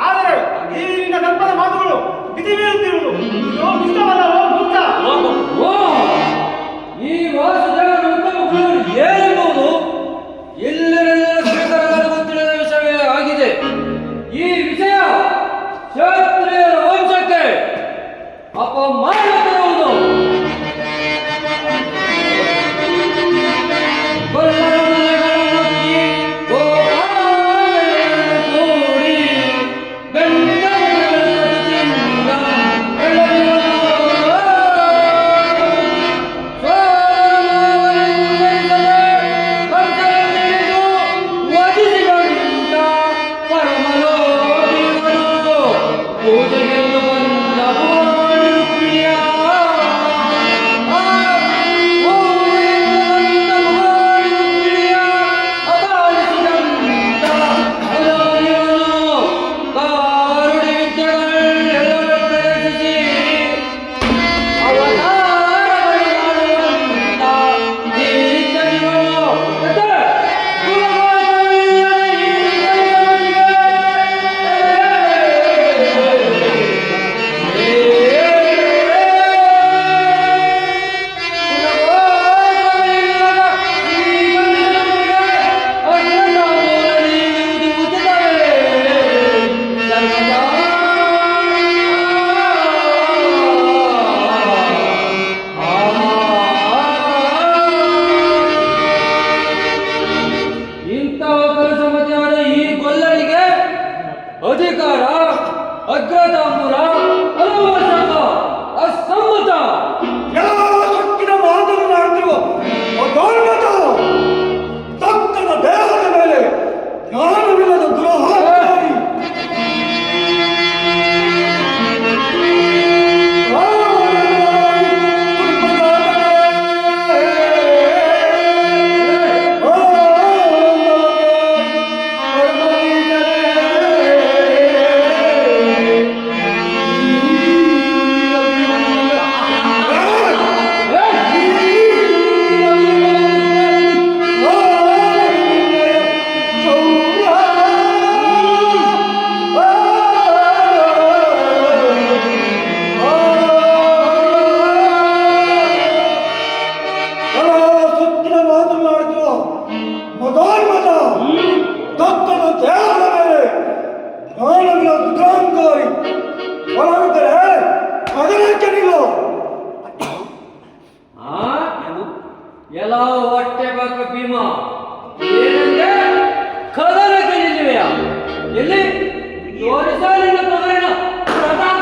ಆದರೆ ಈ ನಿನ್ನ ದರ್ಪದ ಮಾತುಗಳು ಬಿಸಿ ಬೀಳುತ್ತಿರುವುದು ಇಷ್ಟವಲ್ಲವೋ ಮುಕ್ತ? ಈ ವಾಸುದೇವರ ಉತ್ತಮಗಳು ಏನೆಂಬುದು ಎಲ್ಲರೆಲ್ಲ ಶ್ರೀಕರಗಳು ಗೊತ್ತಿಲ್ಲದ ವಿಷಯವೇ ಆಗಿದೆ. ಈ ವಿಷಯ ಕ್ಷತ್ರಿಯರ ವಂಶಕ್ಕೆ ಅಪಮಾನ ತರುವುದು. ಅಧಿಕಾರ ಅಗ್ರತಾಂಬೂರ ಅಲವಸಂಗ ಅಸಮ್ಮತ ಸೊಕ್ಕಿನ ಮಾತನ್ನು ಮಾಡುತ್ತಿರುವ ಅಧರ್ಮದ ತಕ್ಕನ ದೇಹದ ಮೇಲೆ ಜ್ಞಾನವಿಲ್ಲದ ದುರಹಂಕಾರಿ ಎಲ್ಲ ಹೊಟ್ಟೆ ಬಾಕ ಭೀಮ ಏನಂದ್ರೆ ಕದನ ಕಲಿಯುವೆಯ ಎಲ್ಲಿ ತೋರಿಸಲಿನ ಪದರಿನ ಪ್ರತಾಪ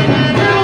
Yeah.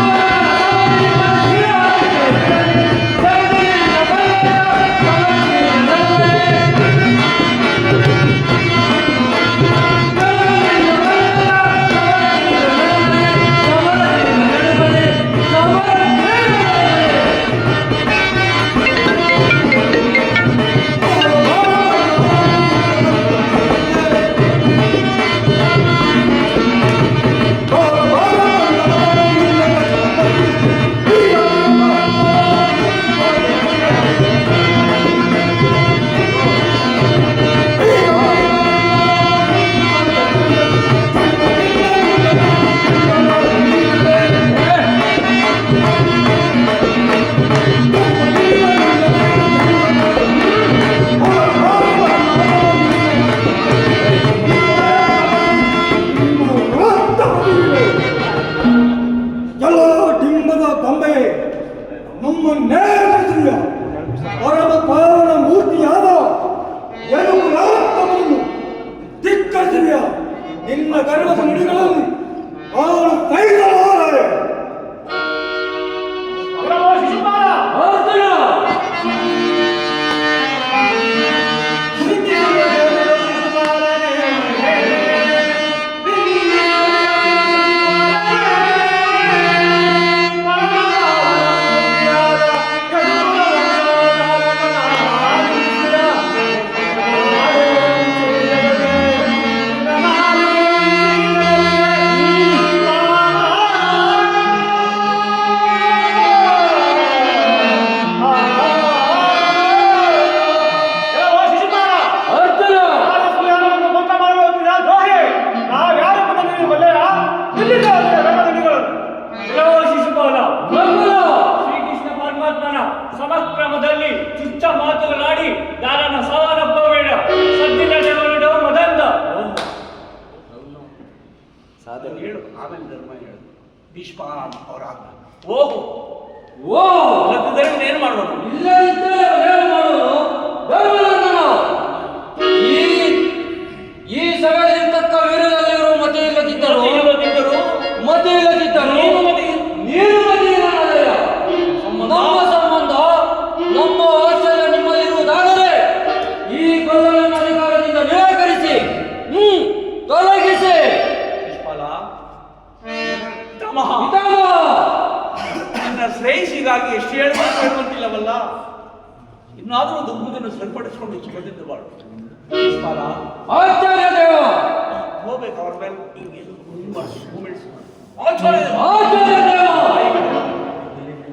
ಆಮೇಲೆ ಧರ್ಮ ಹೇಳು. ಭೀಷ್ಮ ಅವರ ಆಜ್ಞೆ. ಓಹೋ ಓ ಮತ್ತಿದ್ದರೆ ಏನು ಮಾಡೋದು? ಇಲ್ಲದಿದ್ದರೆ ಏನು ಮಾಡುವುದು? ಧರ್ಮನಂದನ, ಈ ಸಭೆಯಲ್ಲಿರ್ತಕ್ಕ ವೀರರಲ್ಲಿರುವ ಮತ ಇಲ್ಲದಿದ್ದರು ನೀನು ಮತಿಯಿಲ್ಲದಯ್ಯ. ನಮ್ಮ ಸಂಬಂಧ ನಮ್ಮ ವಾತ್ಸಲ್ಯ ನಿಮ್ಮಲ್ಲಿರುವುದಾದರೆ ಈ ಕೊಲ್ಲನ್ನು ಅಧಿಕಾರದಿಂದ ನಿರಾಕರಿಸಿ ತೊಲಗಿಸಿ. ಭೀಷ್ಮಲ ಪಿತಾಮಹ, ನನ್ನ ಶ್ರೇಯಸ್ಸಿಗಾಗಿ ಎಷ್ಟು ಹೇಳುವಂತಿಲ್ಲವಲ್ಲ. ಇನ್ನಾದರೂ ದುಃಖವನ್ನು ಸರಿಪಡಿಸಿಕೊಂಡು ಸುಖದಿಂದ ಬಾಳು. ಭೀಷ್ಮಲ ಆಚಾರ್ಯ ದೇವ ಹೋಗ್ಬೇಕು ಅವ್ರ ಮೇಲೆ ಮೂಮೆಂಟ್ಸ್. ಆಚಾರ್ಯ ದೇವ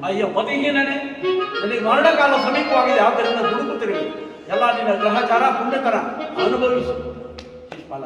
ಅಯ್ಯ ಮತಿಹೀನನೇ, ನನಗೆ ಮರಣಕಾಲ ಸಮೀಪವಾಗಿದೆ. ಆದ್ದರಿಂದ ದುಡುಕುತ್ತಿರುವೆ. ಎಲ್ಲ ನಿನ್ನ ಗ್ರಹಚಾರ ಪುಣ್ಯಕರ ಅನುಭವಿಸು. ಶಿಷ್ಫಲ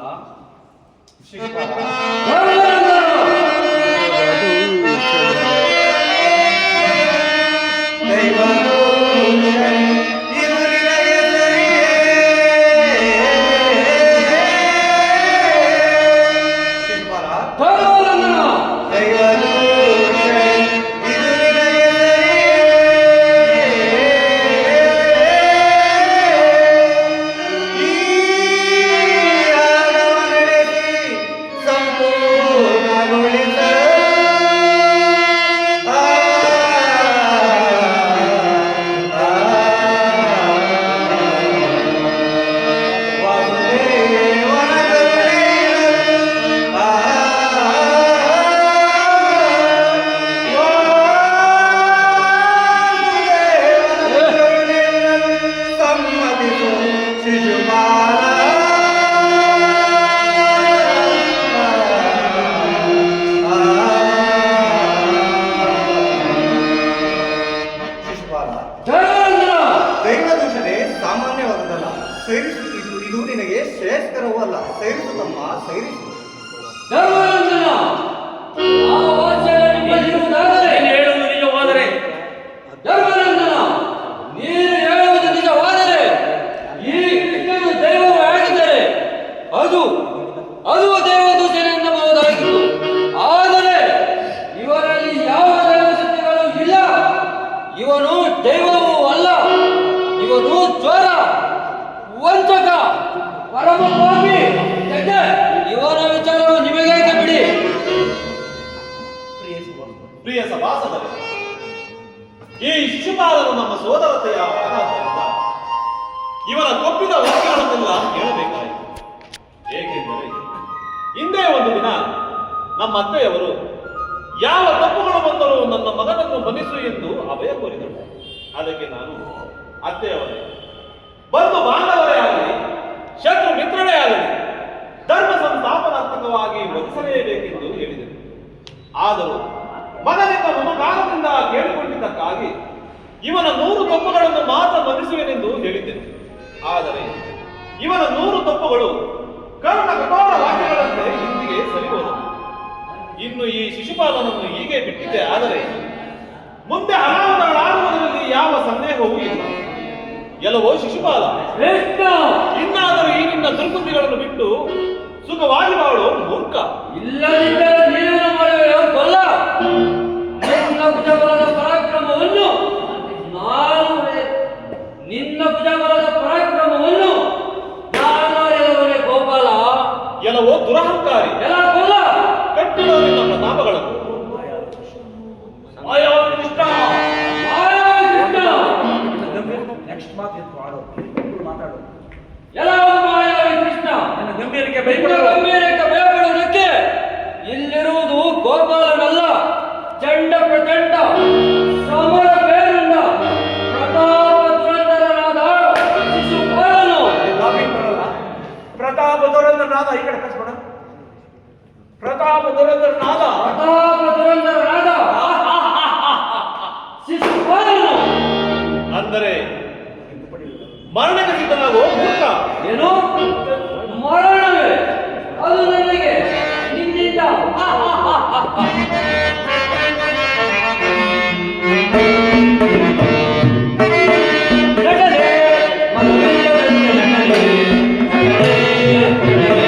ದೈವದೂಷಣೆ ಸಾಮಾನ್ಯವಾದದಲ್ಲ. ಸೈರಿಸು. ಇದು ನಿನಗೆ ಶ್ರೇಯಸ್ಕರವೂ ಅಲ್ಲ. ಸೈರಿಸು ತಮ್ಮ, ಸೈರಿಸು. ಧರ್ಮನಂದನ, ಆ ವಾತ್ಸಲ್ಯ ನಿಮ್ಮಲ್ಲಿರುವುದಾದರೆ ಹೇಳುವುದು ನಿಜವಾದರೆ ಧರ್ಮನಂದನ, ನೀನು ಹೇಳುವುದು ನಿಜವಾದರೆ ಈ ಕೃಷ್ಣನು ದೈವವು ಆಗಿದ್ದರೆ ಅದು ದೇವದೂಷಣೆ ಎನ್ನಬಹುದಾಗಿತ್ತು. ಆದರೆ ಇವರಲ್ಲಿ ಯಾವ ದೈವಶಕ್ತಿಗಳು ಇಲ್ಲ. ಇವನು ದೈವವೂ ಅಲ್ಲ. ಇವನು ಜ್ವರ, ವಂಚಕ, ಪರಮ ಪಾಪಿ. ಇವನ ವಿಚಾರವು ನಿಮಗೇಕೆ ಬಿಡಿ. ಪ್ರಿಯ ಸಭಾಸದರೇ, ಈ ಶಿಶುಪಾಲನು ನಮ್ಮ ಸೋದರತೆಯ ಅನಾಥರಿಂದ ಇವನ ಕೊಪ್ಪಿದ ವಾಕ್ಯಗಳನ್ನೆಲ್ಲ ಕೇಳಬೇಕಾಯಿತು. ಏಕೆಂದರೆ ಹಿಂದೆ ಒಂದು ದಿನ ನಮ್ಮ ಅತ್ತೆಯವರು ಯಾವ ತಪ್ಪುಗಳು ಬಂದರೂ ನನ್ನ ಮಗನನ್ನು ಮನ್ನಿಸು ಎಂದು ಅಭಯ ಕೋರಿದರು. ಅದಕ್ಕೆ ನಾನು ಅತ್ತೆಯವರೇ, ಬಂದು ಬಾಂಧವರೇ ಆಗಲಿ ಶತ್ರು ಮಿತ್ರರೇ ಆಗಲಿ ಧರ್ಮ ಸಂಸ್ಥಾಪನಾತ್ಮಕವಾಗಿ ವಧಿಸಲೇಬೇಕೆಂದು ಹೇಳಿದರು. ಆದರೂ ಮಗನಿಂದ ಮಮಕಾರದಿಂದ ಕೇಳಿಕೊಂಡಿದ್ದಕ್ಕಾಗಿ ಇವನ 100 ತಪ್ಪುಗಳನ್ನು ಮಾತ್ರ ಮನ್ನಿಸುವೆನೆಂದು ಹೇಳಿದ್ದೆನು. ಆದರೆ ಇವನ 100 ತಪ್ಪುಗಳು ಕರುಣ ಕಠೋರ ವಾಕ್ಯಗಳಂತೆ ಇಂದಿಗೆ ಸರಿಹೋದವು. ಇನ್ನು ಈ ಶಿಶುಪಾಲನನ್ನು ಹೀಗೆ ಬಿಟ್ಟಿದ್ದೆ ಆದರೆ ಮುಂದೆ ಅನಾಹುತಗಳಾಗುವುದರಲ್ಲಿ ಯಾವ ಸಂದೇಹವೂ ಇಲ್ಲ. ಎಲ್ಲವೋ ಶಿಶುಪಾಲ, ಇನ್ನಾದರೂ ಈ ನಿನ್ನ ದುರ್ಬುದ್ಧಿಗಳನ್ನು ಬಿಟ್ಟು ಸುಖವಾಗಿ ಬಾಳು ಮೂರ್ಖ. ಇಲ್ಲದಿದ್ದರೆ ನೀನು ಮಾಡುವೆಯೋ ಕೊಲ್ಲ. ನಿನ್ನ ಭುಜಬಲದ ಪರಾಕ್ರಮವನ್ನು ನಾನು ಎಲ್ಲವನೇ ಗೋಪಾಲ. ಎಲ್ಲವೋ ದುರಹಂಕಾರಿ. ಎಲ್ಲ ಕೊಲ್ಲ. ಕಟ್ಟಿರೋ ನಿನ್ನ ಪ್ರತಾಪಗಳನ್ನು ನೆಕ್ಸ್ಟ್ ಮಾತು ಮಾತಾಡು. ಎಲ್ಲ ಮಾಯಾವಿ ಕೃಷ್ಣ. ನನ್ನ ಗಂಭೀರಕ್ಕೆ ಗಂಭೀರಕ್ಕೆ ಭಯಪಡುವುದಕ್ಕೆ ಇಲ್ಲಿರುವುದು ಗೋಪಾಲನಲ್ಲ, ಚಂಡ ಪ್ರಚಂಡ ಸಮರ ಬೇರುಂಡ ಪ್ರತಾಪ ದುರಂಧರನಾದ ಶಿಶುಪಾಲನು. ಪ್ರತಾಪ ದುರಂಧರನಾದ ಈ ಕಡೆ ಕಳಿಸ್ಬೇಡ. ಪ್ರತಾಪ ದುರಂಧರನಾದ ಶಿಶುಪಾಲನು ಅಂದರೆ ಮರಣಕ್ಕೆ ಸಿದ್ಧನಾಗುವ ಮೂರ್ಖ. ಏನು ಮರಣವೇ? ಅದು ನನಗೆ ನಿನ್ನಿಂದ ನಟನೆ, ಮದುವೆಯವರಿಗೆ ನಟನೆ, ನಟನೆ, ನಟನೆ.